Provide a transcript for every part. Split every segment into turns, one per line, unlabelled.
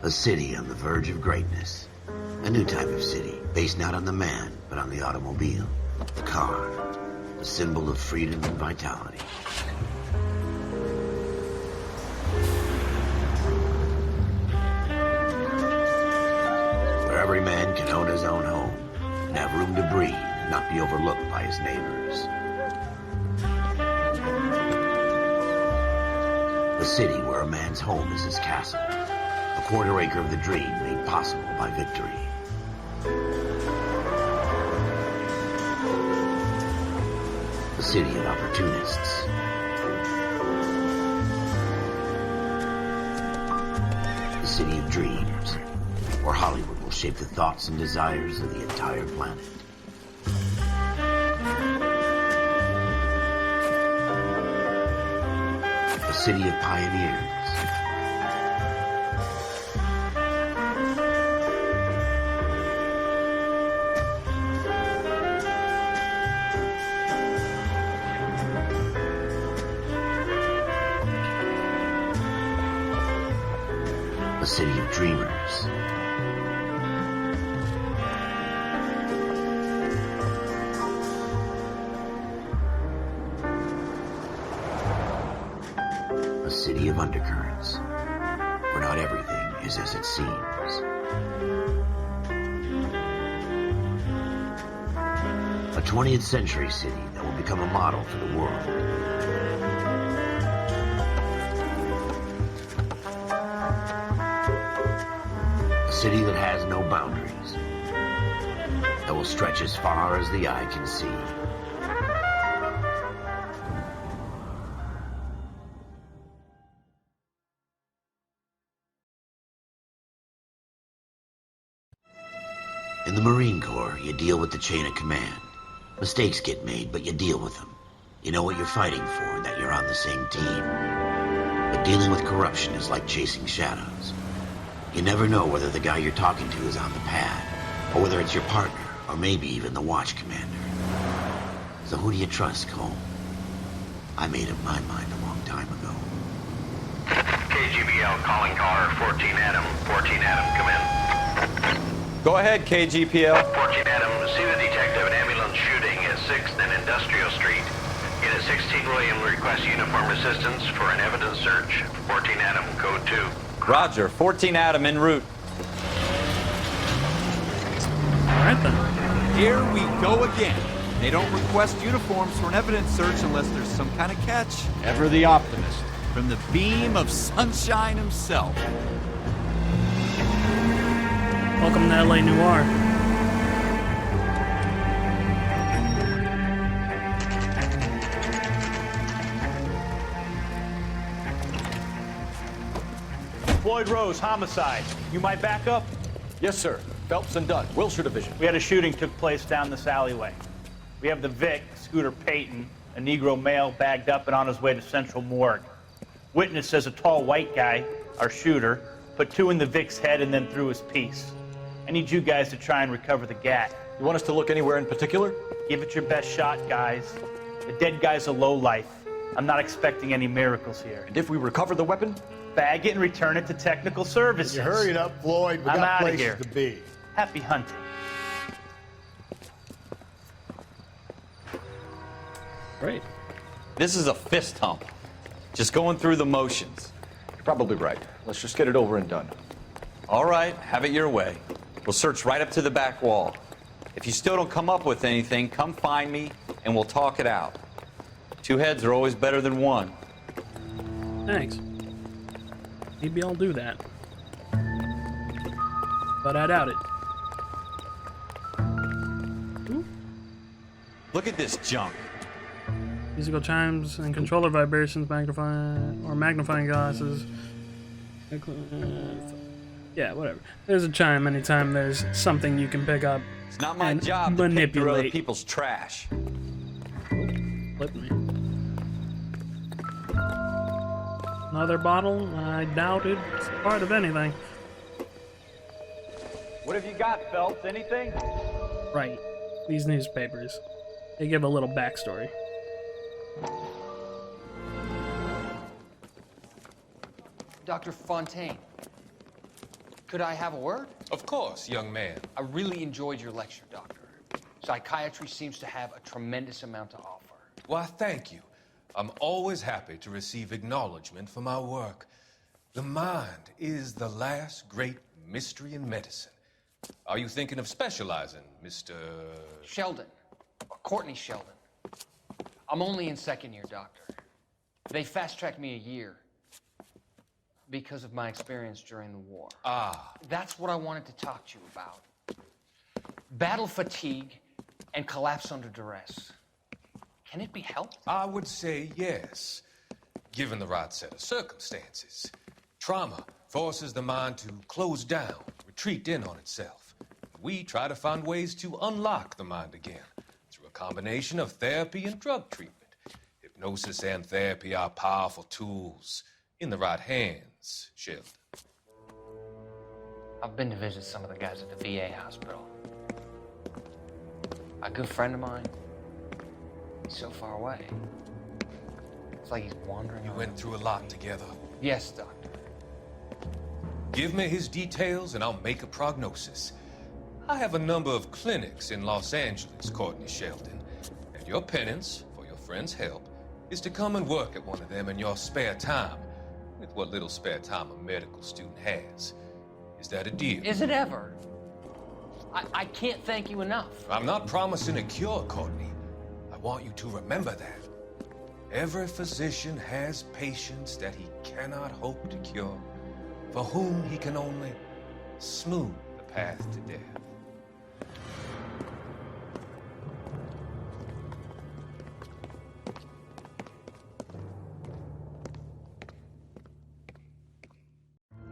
A city on the verge of greatness. A new type of city, based not on the man, but on the automobile. The car. The symbol of freedom and vitality. Where every man can own his own home, and have room to breathe, and not be overlooked by his neighbors. The city where a man's home is his castle. A quarter acre of the dream made possible by victory. The city of opportunists. The city of dreams, where Hollywood will shape the thoughts and desires of the entire planet. The city of pioneers. A city of dreamers. A city of undercurrents, where not everything is as it seems. A 20th century city that will become a model for the world. A city that has no boundaries, that will stretch as far as the eye can see. In the Marine Corps, you deal with the chain of command. Mistakes get made, but you deal with them. You know what you're fighting for and that you're on the same team. But dealing with corruption is like chasing shadows. You never know whether the guy you're talking to is on the pad, or whether it's your partner, or maybe even the watch commander. So who do you trust, Cole? I made up my mind a long time ago.
KGBL calling caller 14 Adam. 14 Adam, come in.
Go ahead, KGPL.
14 Adam, see the detective, an ambulance shooting at 6th and Industrial Street. Unit 16 William requests uniform assistance for an evidence search. 14 Adam, code 2.
Roger, 14 Adam en route.
All right then.
Here we go again. They don't request uniforms for an evidence search unless there's some kind of catch.
Ever the optimist.
From the beam of sunshine himself.
Welcome to LA Noire.
Floyd Rose, homicide. You might back up?
Yes, sir. Phelps and Dunn, Wilshire Division.
We had a shooting took place down this alleyway. We have the Vic, Scooter Payton, a Negro male bagged up and on his way to Central Morgue. Witness says a tall white guy, our shooter, put 2 in the Vic's head and then threw his piece. I need you guys to try and recover the gat.
You want us to look anywhere in particular?
Give it your best shot, guys. The dead guy's a lowlife. I'm not expecting any miracles here.
And if we recover the weapon?
Bag it and return it to technical services.
You hurry up, Floyd. We
I'm
got
outta
places
here.
to be.
Happy hunting.
Great.
This is a fist hump. Just going through the motions.
You're probably right. Let's just get it over and done.
All right, have it your way. We'll search right up to the back wall. If you still don't come up with anything, come find me and we'll talk it out. 2 heads are always better than 1.
Thanks. Maybe I'll do that. But I doubt it. Ooh.
Look at this junk.
Musical chimes and controller vibrations, magnifying glasses. Yeah, whatever. There's a chime anytime there's something you can pick up.
It's not my
and
job to pick through other
manipulate.
people's trash.
Flip me. Another bottle? I doubt it's part of anything.
What have you got, Phelps? Anything?
Right. These newspapers. They give a little backstory.
Dr. Fontaine.
Could I have a word?
Of course, young man.
I really enjoyed your lecture, Doctor. Psychiatry seems to have a tremendous amount to offer.
Why, thank you. I'm always happy to receive acknowledgement for my work. The mind is the last great mystery in medicine. Are you thinking of specializing, Mr.
Sheldon. Courtney Sheldon. I'm only in second year, Doctor. They fast-tracked me a year because of my experience during the war.
Ah.
That's what I wanted to talk to you about. Battle fatigue and collapse under duress. Can it be helped?
I would say yes, given the right set of circumstances. Trauma forces the mind to close down, retreat in on itself. We try to find ways to unlock the mind again through a combination of therapy and drug treatment. Hypnosis and therapy are powerful tools in the right hands, Sheldon.
I've been to visit some of the guys at the VA hospital. A good friend of mine, he's so far away. It's like he's wandering
You
around.
went through a lot together.
Yes, Doctor.
Give me his details and I'll make a prognosis. I have a number of clinics in Los Angeles, Courtney Sheldon, and your penance, for your friend's help, is to come and work at one of them in your spare time, with what little spare time a medical student has. Is that a deal?
Is it ever? I can't thank you enough.
I'm not promising a cure, Courtney. I want you to remember that. Every physician has patients that he cannot hope to cure, for whom he can only smooth the path to death.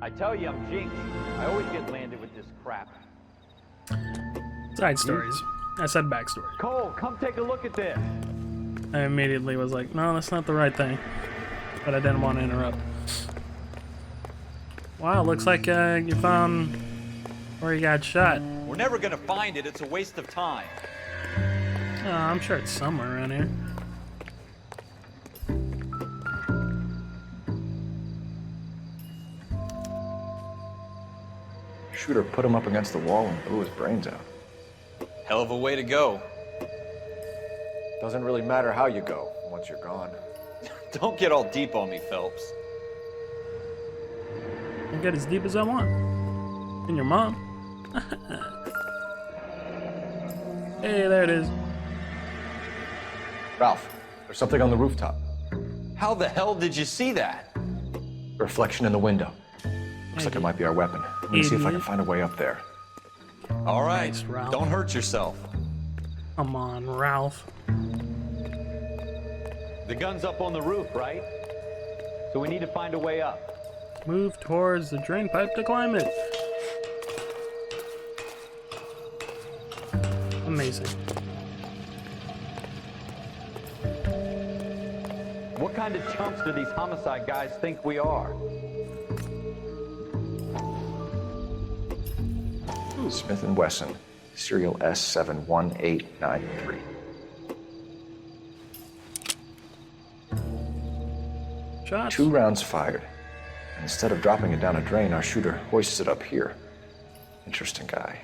I tell you, I'm jinxed. I always get landed with this crap.
Side stories. I said backstory.
Cole, come take a look at this.
I immediately was like, no, that's not the right thing. But I didn't want to interrupt. Wow, looks like you found where he got shot.
We're never gonna find it. It's a waste of time.
Oh, I'm sure it's somewhere around here.
Shooter put him up against the wall and blew his brains out.
Hell of a way to go.
Doesn't really matter how you go once you're gone.
Don't get all deep on me, Phelps.
I get as deep as I want. And your mom. Hey, there it is.
Ralph, there's something on the rooftop.
How the hell did you see that?
A reflection in the window. Looks like it might be our weapon. Let me see if I can find a way up there.
All right,
Nice, Ralph.
don't hurt yourself.
Come on, Ralph.
The gun's up on the roof, right? So we need to find a way up.
Move towards the drain pipe to climb it. Amazing.
What kind of chumps do these homicide guys think we are?
Smith & Wesson, serial S71893.
Shots.
2 rounds fired. And instead of dropping it down a drain, our shooter hoists it up here. Interesting guy.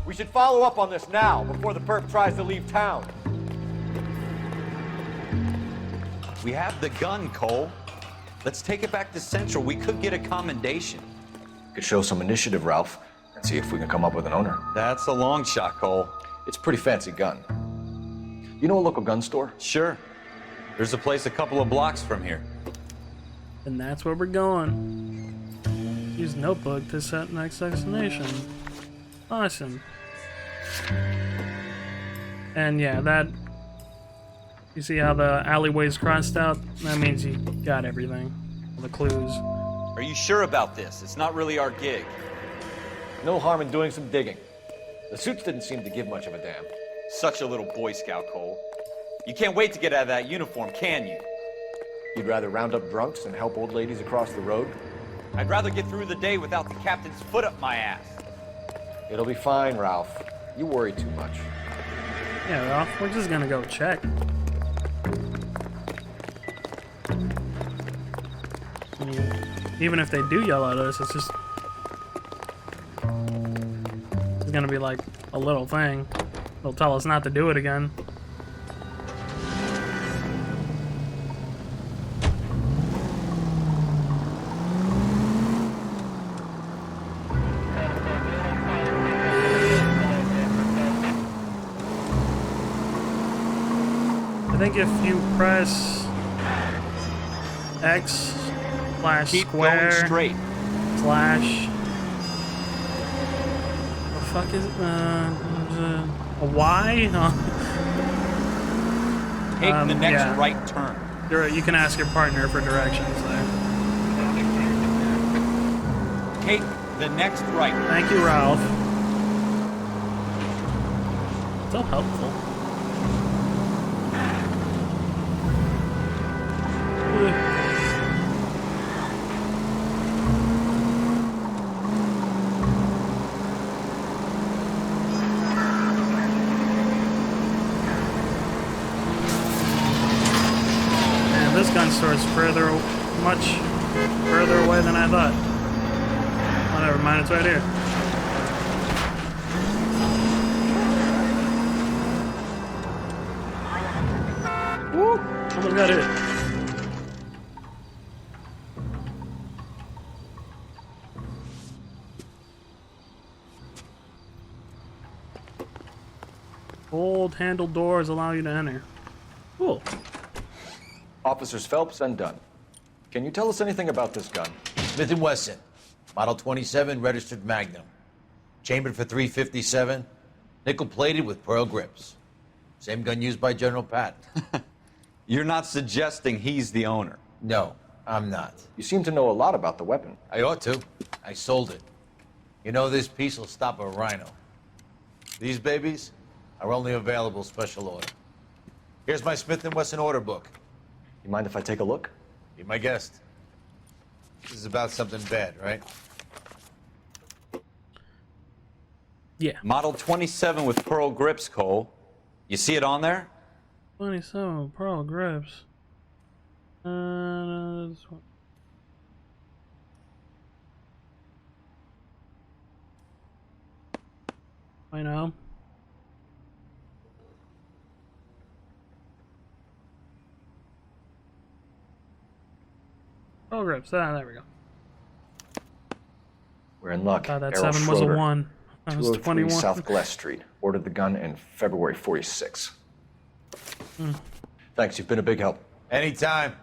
We should follow up on this now, before the perp tries to leave town.
We have the gun, Cole. Let's take it back to Central. We could get a commendation.
Could show some initiative, Ralph, and see if we can come up with an owner.
That's a long shot, Cole.
It's a pretty fancy gun. You know a local gun store?
Sure. There's a place a couple of blocks from here.
And that's where we're going. Use notebook to set next destination. Awesome. And yeah, that... You see how the alleyway's crossed out? That means you got everything. All the clues.
Are you sure about this? It's not really our gig.
No harm in doing some digging. The suits didn't seem to give much of a damn.
Such a little Boy Scout, Cole. You can't wait to get out of that uniform, can you?
You'd rather round up drunks than help old ladies across the road?
I'd rather get through the day without the captain's foot up my ass.
It'll be fine, Ralph. You worry too much.
Yeah, Ralph, we're just gonna go check. Even if they do yell at us, it's just... It's gonna be like a little thing. They'll tell us not to do it again. I think if you press X slash
Keep
square
going straight.
slash... The fuck is it? A Y?
Take the next
yeah.
right turn.
You can ask your partner for directions there.
Take the next right.
Thank you, Ralph. So helpful. Man, this gun store is much further away than I thought. Oh, never mind, it's right here. Woo! Almost got it. Old handle doors allow you to enter. Cool.
Officers Phelps and Dunn. Can you tell us anything about this gun?
Smith & Wesson, Model 27, registered Magnum. Chambered for .357, nickel-plated with pearl grips. Same gun used by General Patton.
You're not suggesting he's the owner.
No, I'm not.
You seem to know a lot about the weapon.
I ought to. I sold it. You know, this piece will stop a rhino. These babies are only available special order. Here's my Smith & Wesson order book.
You mind if I take a look?
Be my guest. This is about something bad, right?
Yeah.
Model 27 with pearl grips, Cole. You see it on there?
27 pearl grips. This one. I know. Pearl grips. Ah, there we go.
We're in luck.
That
Errol
7 was a
Schroeder,
1. That was
203
21.
South Glass Street. Ordered the gun in February 46. Thanks, you've been a big help.
Anytime.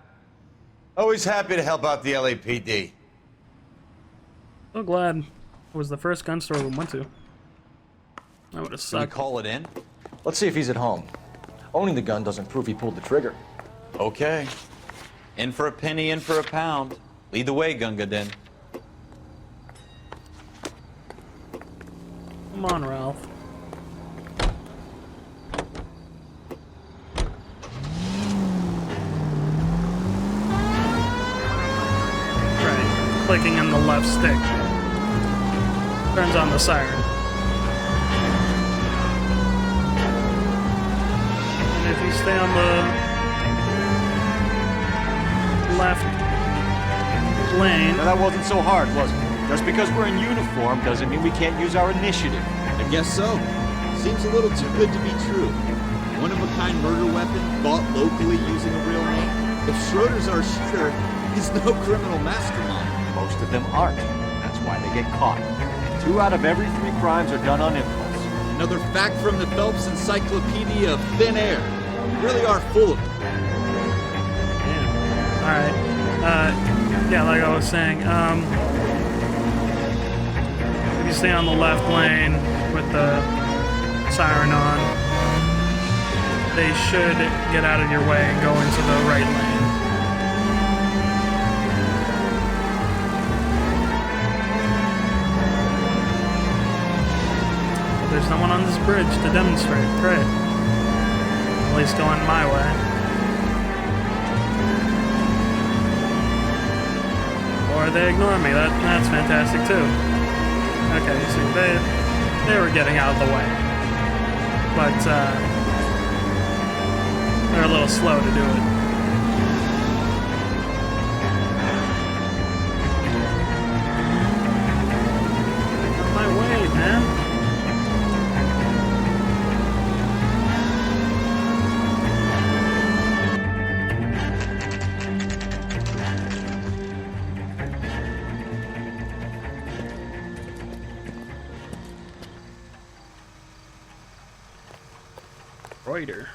Always happy to help out the LAPD.
So glad it was the first gun store we went to. That would have
Should we
sucked.
call it in?
Let's see if he's at home. Owning the gun doesn't prove he pulled the trigger.
Okay. In for a penny, in for a pound. Lead the way, Gunga Din.
Come on, Ralph. Right. Clicking in the left stick. Turns on the siren. And if you stay on the left lane...
Now that wasn't so hard, was it? Just because we're in uniform doesn't mean we can't use our initiative.
I guess so. Seems a little too good to be true. One-of-a-kind murder weapon bought locally using a real name. If Schroeder's our shooter, he's no criminal mastermind.
Most of them aren't. That's why they get caught. 2 out of every 3 crimes are done on impulse.
Another fact from the Phelps Encyclopedia of Thin Air. We really are full of it.
Alright. Yeah, like I was saying, if you stay on the left lane with the siren on, they should get out of your way and go into the right lane. Well, there's no one on this bridge to demonstrate. Great. At least going my way. Or they ignore me. That's fantastic too. Okay, you see, they were getting out of the way, but they're a little slow to do it. man. Reuter.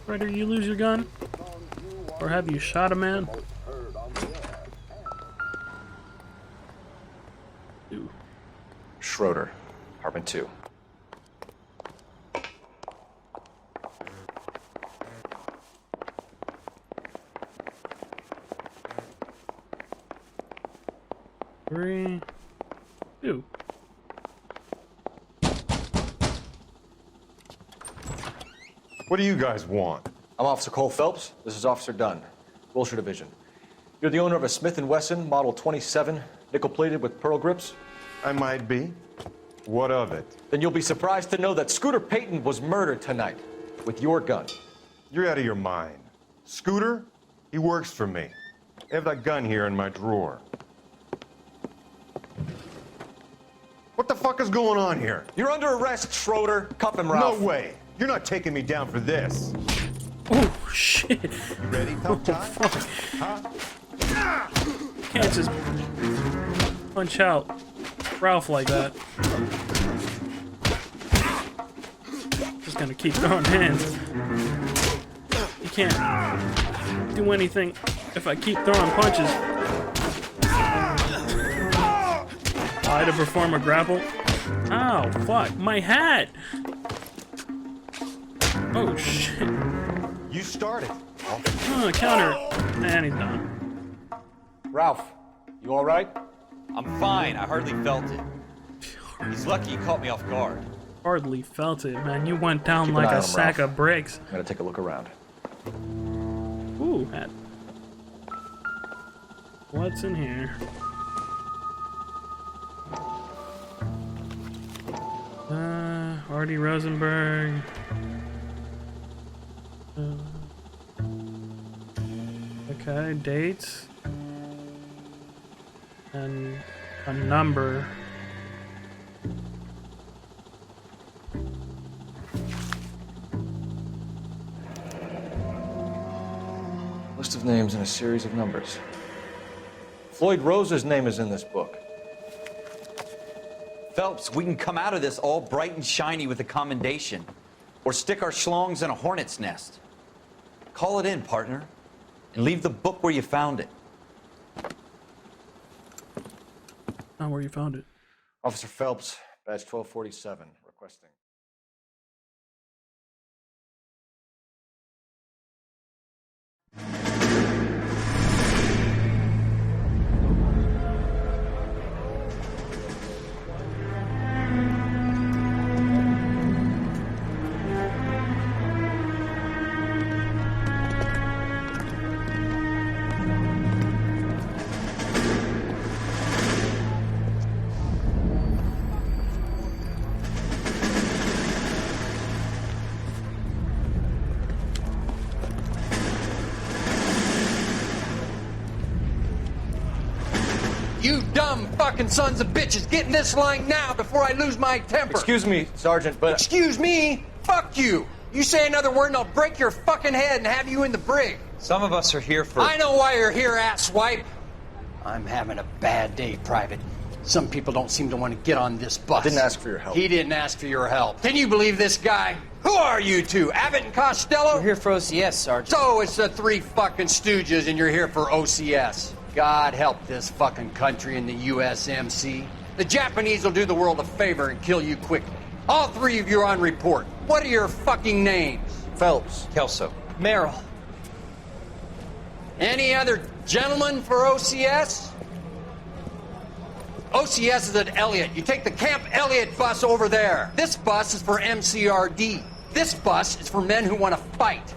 Reuter, you lose your gun? Or have you shot a man?
Schroeder, apartment 2.
Three, 2.
What do you guys want?
I'm Officer Cole Phelps. This is Officer Dunn, Wilshire Division. You're the owner of a Smith & Wesson Model 27, nickel-plated with pearl grips?
I might be. What of it?
Then you'll be surprised to know that Scooter Payton was murdered tonight with your gun.
You're out of your mind. Scooter? He works for me. I have that gun here in my drawer. What the fuck is going on here?
You're under arrest, Schroeder. Cuff him, Ralph.
No way. You're not taking me down for this.
Oh, shit.
You ready, Tough Time? Huh?
Can't just punch out Ralph like that. Just gonna keep throwing hands. You can't do anything if I keep throwing punches. I to perform a grapple. Ow, fuck, my hat! Oh shit.
You started.
Counter. And he's done.
Ralph, you all right?
I'm fine. I hardly felt it. He's lucky he caught me off guard.
Hardly felt it, man. You went down
Keep an
like
eye
a
on him,
sack
Ralph.
of bricks.
I'm gonna take a look around.
Ooh, hat. What's in here? Artie Rosenberg. Okay, dates. And a number.
List of names and a series of numbers. Floyd Rose's name is in this book.
Phelps, we can come out of this all bright and shiny with a commendation. Or stick our schlongs in a hornet's nest. Call it in, partner. And leave the book where you found it.
Not where you found it.
Officer Phelps, badge 1247, requesting.
You dumb fucking sons of bitches, get in this line now before I lose my temper.
Excuse me, Sergeant, but...
Excuse me? Fuck you. You say another word and I'll break your fucking head and have you in the brig.
Some of us are here for...
I know why you're here, asswipe. I'm having a bad day, Private. Some people don't seem to want to get on this bus.
I didn't ask for your help.
He didn't ask for your help. Can you believe this guy? Who are you two? Abbott and Costello?
We're here for OCS, Sergeant.
So it's the three fucking stooges and you're here for OCS. God help this fucking country and the USMC. The Japanese will do the world a favor and kill you quickly. All three of you are on report. What are your fucking names?
Phelps.
Kelso.
Merrill.
Any other gentlemen for OCS? OCS is at Elliott. You take the Camp Elliott bus over there. This bus is for MCRD. This bus is for men who want to fight.